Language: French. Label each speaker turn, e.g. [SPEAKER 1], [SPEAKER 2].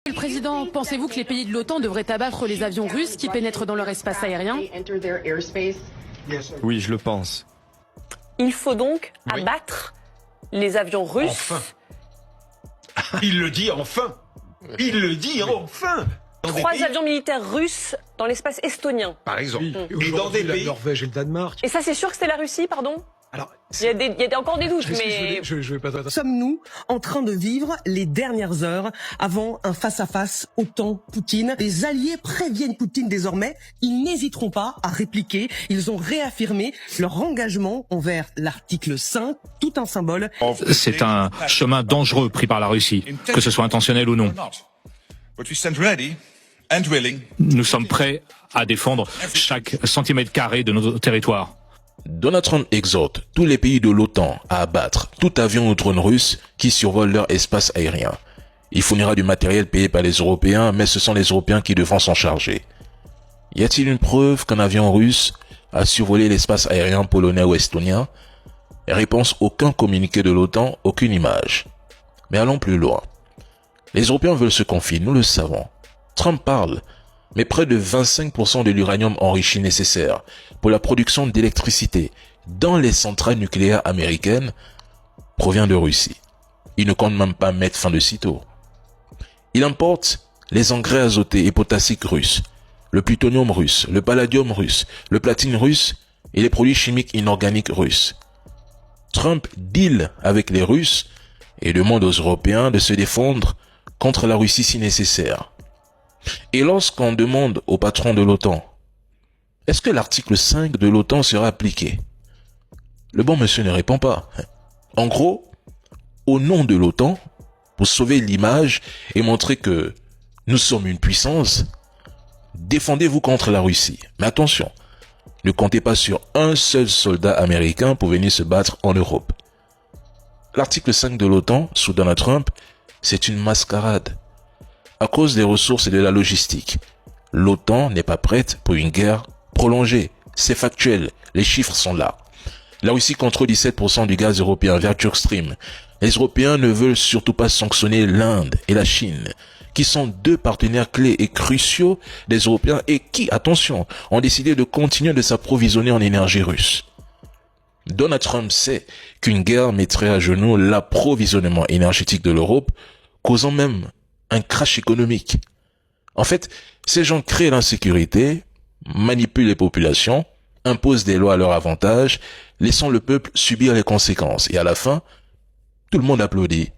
[SPEAKER 1] Monsieur le Président, pensez-vous que les pays de l'OTAN devraient abattre les avions russes qui pénètrent dans leur espace aérien?
[SPEAKER 2] Oui, je le pense.
[SPEAKER 3] Il faut donc abattre les avions russes.
[SPEAKER 4] Enfin. Il le dit enfin. Il le dit enfin.
[SPEAKER 3] 3 avions militaires russes dans l'espace estonien.
[SPEAKER 4] Par exemple.
[SPEAKER 5] Oui.
[SPEAKER 4] Et dans des pays.
[SPEAKER 5] La Norvège et le Danemark.
[SPEAKER 3] Et ça, c'est sûr que c'était la Russie, pardon?
[SPEAKER 5] Alors,
[SPEAKER 3] Il y a encore des doutes, mais...
[SPEAKER 5] je vais pas...
[SPEAKER 6] Sommes-nous en train de vivre les dernières heures avant un face-à-face OTAN-Poutine? Les alliés préviennent Poutine désormais. Ils n'hésiteront pas à répliquer. Ils ont réaffirmé leur engagement envers l'article 5, tout un symbole.
[SPEAKER 7] C'est un chemin dangereux pris par la Russie, que ce soit intentionnel ou non. Nous sommes prêts à défendre chaque centimètre carré de notre territoire.
[SPEAKER 8] Donald Trump exhorte tous les pays de l'OTAN à abattre tout avion ou drone russe qui survole leur espace aérien. Il fournira du matériel payé par les Européens, mais ce sont les Européens qui devront s'en charger. Y a-t-il une preuve qu'un avion russe a survolé l'espace aérien polonais ou estonien? Réponse: aucun communiqué de l'OTAN, aucune image. Mais allons plus loin. Les Européens veulent se confier, nous le savons. Trump parle, mais près de 25% de l'uranium enrichi nécessaire pour la production d'électricité dans les centrales nucléaires américaines provient de Russie. Il ne compte même pas mettre fin de sitôt. Il importe les engrais azotés et potassiques russes, le plutonium russe, le palladium russe, le platine russe et les produits chimiques inorganiques russes. Trump deal avec les Russes et demande aux Européens de se défendre contre la Russie si nécessaire. Et lorsqu'on demande au patron de l'OTAN, est-ce que l'article 5 de l'OTAN sera appliqué? Le bon monsieur ne répond pas. En gros, au nom de l'OTAN, pour sauver l'image et montrer que nous sommes une puissance, défendez-vous contre la Russie. Mais attention, ne comptez pas sur un seul soldat américain pour venir se battre en Europe. L'article 5 de l'OTAN, sous Donald Trump, c'est une mascarade. À cause des ressources et de la logistique, l'OTAN n'est pas prête pour une guerre prolongée. C'est factuel, les chiffres sont là. La Russie contrôle 17% du gaz européen via Turk Stream. Les Européens ne veulent surtout pas sanctionner l'Inde et la Chine, qui sont 2 partenaires clés et cruciaux des Européens et qui, attention, ont décidé de continuer de s'approvisionner en énergie russe. Donald Trump sait qu'une guerre mettrait à genoux l'approvisionnement énergétique de l'Europe, causant même un crash économique. En fait, ces gens créent l'insécurité, manipulent les populations, imposent des lois à leur avantage, laissant le peuple subir les conséquences. Et à la fin, tout le monde applaudit.